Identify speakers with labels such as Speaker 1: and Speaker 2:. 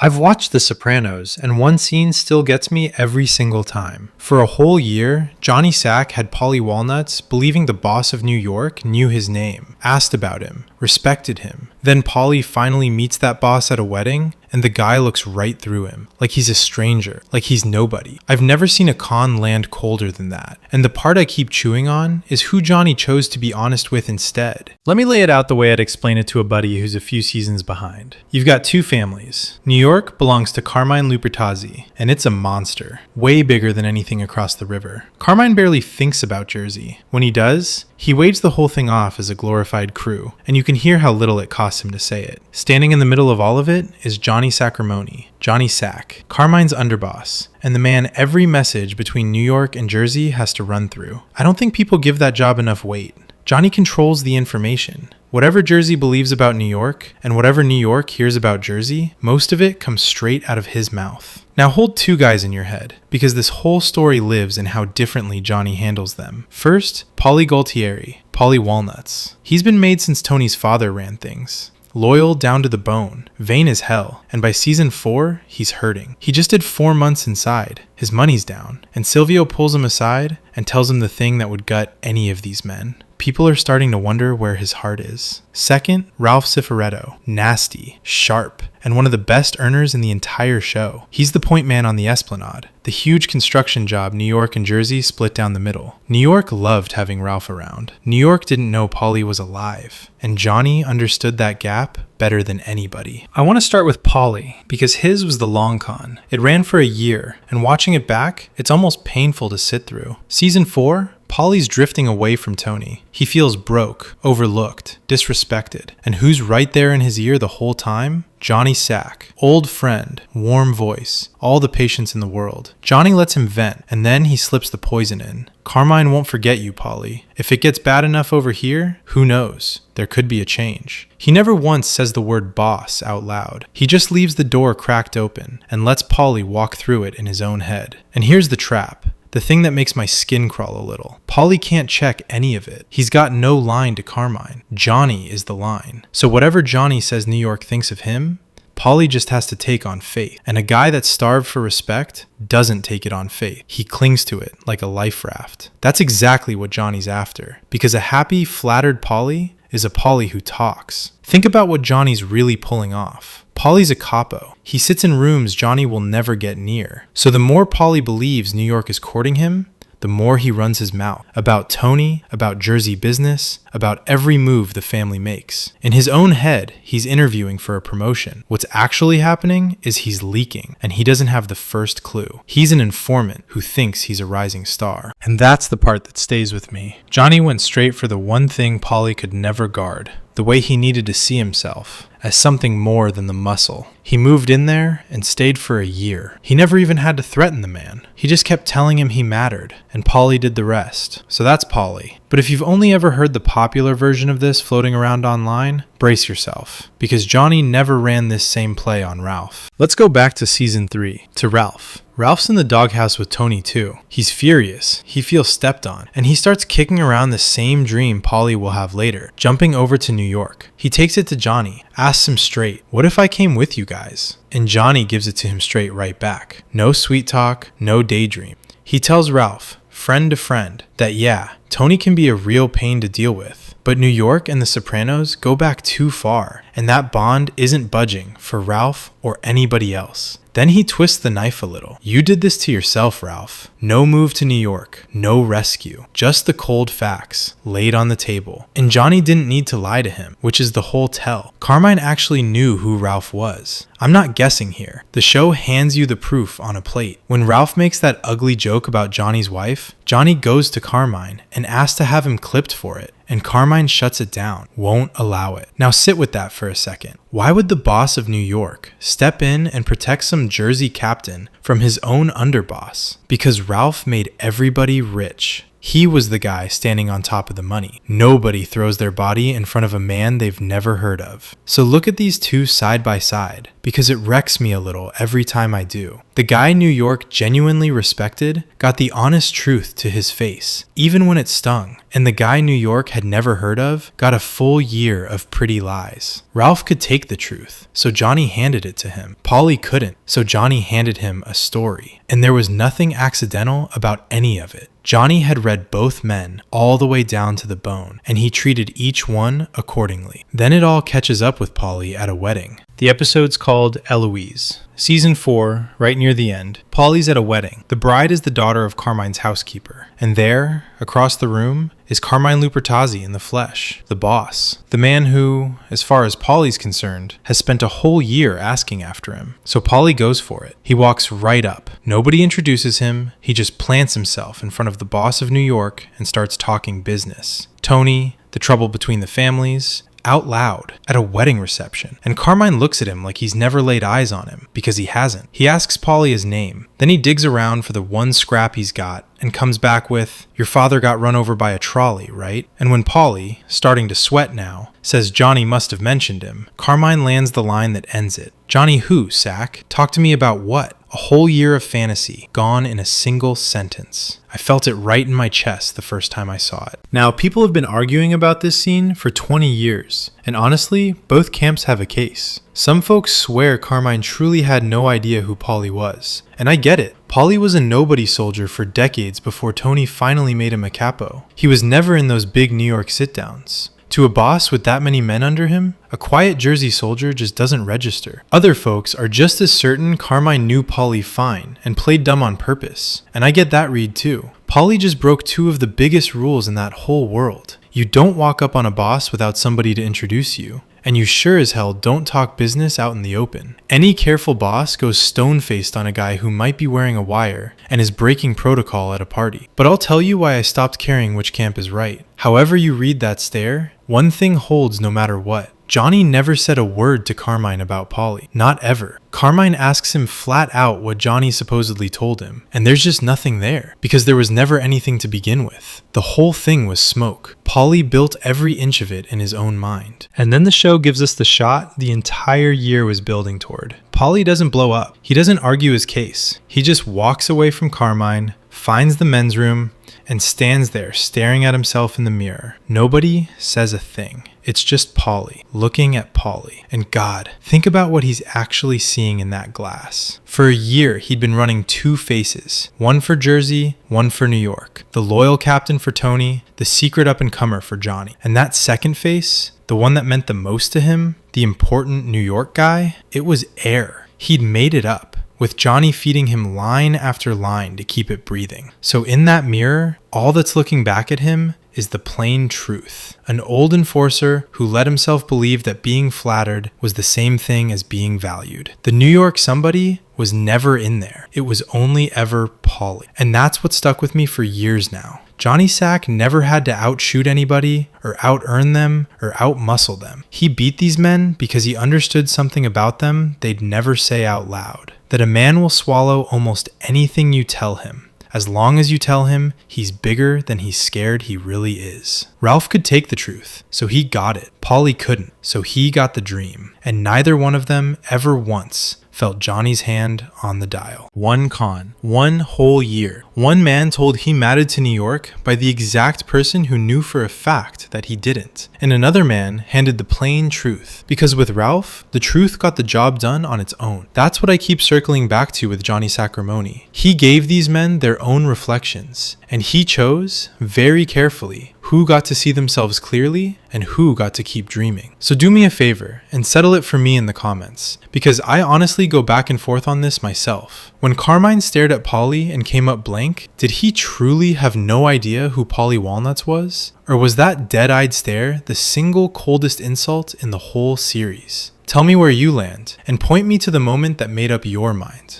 Speaker 1: I've watched The Sopranos, and one scene still gets me every single time. For a whole year, Johnny Sack had Paulie Walnuts believing the boss of New York knew his name, asked about him, respected him. Then Paulie finally meets that boss at a wedding, and the guy looks right through him, like he's a stranger, like he's nobody. I've never seen a con land colder than that. And the part I keep chewing on is who Johnny chose to be honest with instead.
Speaker 2: Let me lay it out the way I'd explain it to a buddy who's a few seasons behind. You've got two families. New York belongs to Carmine Lupertazzi, and it's a monster, way bigger than anything across the river. Carmine barely thinks about Jersey. When he does, he waves the whole thing off as a glorified crew, and you can hear how little it costs him to say it. Standing in the middle of all of it is Johnny Sacrimoni, Johnny Sack, Carmine's underboss, and the man every message between New York and Jersey has to run through. I don't think people give that job enough weight. Johnny controls the information. Whatever Jersey believes about New York, and whatever New York hears about Jersey, most of it comes straight out of his mouth. Now hold two guys in your head, because this whole story lives in how differently Johnny handles them. First, Paulie Gualtieri, Paulie Walnuts. He's been made since Tony's father ran things. Loyal down to the bone, vain as hell, and by season 4, he's hurting. He just did 4 months inside, his money's down, and Silvio pulls him aside and tells him the thing that would gut any of these men. People are starting to wonder where his heart is. Second, Ralph Cifaretto, nasty, sharp, and one of the best earners in the entire show. He's the point man on the Esplanade, the huge construction job New York and Jersey split down the middle. New York loved having Ralph around. New York didn't know Paulie was alive, and Johnny understood that gap better than anybody.
Speaker 1: I want to start with Paulie, because his was the long con. It ran for a year, and watching it back, it's almost painful to sit through. Season 4, Paulie's drifting away from Tony. He feels broke, overlooked, disrespected. And who's right there in his ear the whole time? Johnny Sack. Old friend, warm voice, all the patience in the world. Johnny lets him vent, and then he slips the poison in. Carmine won't forget you, Paulie. If it gets bad enough over here, who knows? There could be a change. He never once says the word boss out loud. He just leaves the door cracked open and lets Paulie walk through it in his own head. And here's the trap. The thing that makes my skin crawl a little. Paulie can't check any of it. He's got no line to Carmine. Johnny is the line. So whatever Johnny says New York thinks of him, Paulie just has to take on faith. And a guy that's starved for respect doesn't take it on faith. He clings to it like a life raft. That's exactly what Johnny's after. Because a happy, flattered Paulie is a Paulie who talks. Think about what Johnny's really pulling off. Paulie's a capo. He sits in rooms Johnny will never get near. So the more Paulie believes New York is courting him, the more he runs his mouth about Tony, about Jersey business, about every move the family makes. In his own head, he's interviewing for a promotion. What's actually happening is he's leaking, and he doesn't have the first clue. He's an informant who thinks he's a rising star. And that's the part that stays with me. Johnny went straight for the one thing Paulie could never guard. The way he needed to see himself as something more than the muscle. He moved in there and stayed for a year. He never even had to threaten the man. He just kept telling him he mattered, and Paulie did the rest. So that's Paulie. But if you've only ever heard the popular version of this floating around online, brace yourself, because Johnny never ran this same play on Ralph. Let's go back to season 3, to Ralph. Ralph's in the doghouse with Tony too. He's furious, he feels stepped on, and he starts kicking around the same dream Paulie will have later, jumping over to New York. He takes it to Johnny, asks him straight, "What if I came with you guys?" And Johnny gives it to him straight right back. No sweet talk, no daydream. He tells Ralph, friend to friend, that yeah, Tony can be a real pain to deal with, but New York and the Sopranos go back too far, and that bond isn't budging for Ralph or anybody else. Then he twists the knife a little. You did this to yourself, Ralph. No move to New York, no rescue, just the cold facts laid on the table. And Johnny didn't need to lie to him, which is the whole tell. Carmine actually knew who Ralph was. I'm not guessing here. The show hands you the proof on a plate. When Ralph makes that ugly joke about Johnny's wife, Johnny goes to Carmine and asks to have him clipped for it. And Carmine shuts it down, won't allow it. Now sit with that for a second. Why would the boss of New York step in and protect some Jersey captain from his own underboss? Because Ralph made everybody rich. He was the guy standing on top of the money. Nobody throws their body in front of a man they've never heard of. So look at these two side by side, because it wrecks me a little every time I do. The guy New York genuinely respected got the honest truth to his face, even when it stung. And the guy New York had never heard of got a full year of pretty lies. Ralph could take the truth, so Johnny handed it to him. Paulie couldn't, so Johnny handed him a story. And there was nothing accidental about any of it. Johnny had read both men all the way down to the bone, and he treated each one accordingly. Then it all catches up with Paulie at a wedding. The episode's called Eloise. Season 4, right near the end. Paulie's at a wedding. The bride is the daughter of Carmine's housekeeper. And there, across the room, is Carmine Lupertazzi in the flesh, the boss. The man who, as far as Paulie's concerned, has spent a whole year asking after him. So Paulie goes for it. He walks right up. Nobody introduces him. He just plants himself in front of the boss of New York and starts talking business. Tony, the trouble between the families, out loud at a wedding reception. And Carmine looks at him like he's never laid eyes on him, because he hasn't. He asks Paulie his name. Then he digs around for the one scrap he's got and comes back with, "Your father got run over by a trolley, right?" And when Paulie, starting to sweat now, says Johnny must have mentioned him, Carmine lands the line that ends it. "Johnny who, Sack? Talk to me about what?" A whole year of fantasy, gone in a single sentence. I felt it right in my chest the first time I saw it. Now, people have been arguing about this scene for 20 years, and honestly, both camps have a case. Some folks swear Carmine truly had no idea who Paulie was, and I get it. Paulie was a nobody soldier for decades before Tony finally made him a capo. He was never in those big New York sit-downs. To a boss with that many men under him, a quiet Jersey soldier just doesn't register. Other folks are just as certain Carmine knew Paulie fine and played dumb on purpose. And I get that read too. Paulie just broke two of the biggest rules in that whole world. You don't walk up on a boss without somebody to introduce you. And you sure as hell don't talk business out in the open. Any careful boss goes stone-faced on a guy who might be wearing a wire and is breaking protocol at a party. But I'll tell you why I stopped caring which camp is right. However you read that stare, one thing holds no matter what. Johnny never said a word to Carmine about Paulie. Not ever. Carmine asks him flat out what Johnny supposedly told him, and there's just nothing there, because there was never anything to begin with. The whole thing was smoke. Paulie built every inch of it in his own mind. And then the show gives us the shot the entire year was building toward. Paulie doesn't blow up. He doesn't argue his case. He just walks away from Carmine, finds the men's room, and stands there staring at himself in the mirror. Nobody says a thing. It's just Paulie, looking at Paulie. And God, think about what he's actually seeing in that glass. For a year, he'd been running two faces. One for Jersey, one for New York. The loyal captain for Tony, the secret up-and-comer for Johnny. And that second face, the one that meant the most to him, the important New York guy, it was air. He'd made it up, with Johnny feeding him line after line to keep it breathing. So in that mirror, all that's looking back at him is the plain truth. An old enforcer who let himself believe that being flattered was the same thing as being valued. The New York somebody was never in there. It was only ever Paulie. And that's what stuck with me for years now. Johnny Sack never had to outshoot anybody, or out-earn them, or out-muscle them. He beat these men because he understood something about them they'd never say out loud. That a man will swallow almost anything you tell him, as long as you tell him he's bigger than he's scared he really is. Ralph could take the truth, so he got it. Paulie couldn't, so he got the dream. And neither one of them ever once felt Johnny's hand on the dial. One con, one whole year. One man told he mattered to New York by the exact person who knew for a fact that he didn't. And another man handed the plain truth. Because with Ralph, the truth got the job done on its own. That's what I keep circling back to with Johnny Sacrimoni. He gave these men their own reflections, and he chose, very carefully, who got to see themselves clearly and who got to keep dreaming. So do me a favor and settle it for me in the comments, because I honestly go back and forth on this myself. When Carmine stared at Paulie and came up blank, did he truly have no idea who Paulie Walnuts was? Or was that dead-eyed stare the single coldest insult in the whole series? Tell me where you land, and point me to the moment that made up your mind.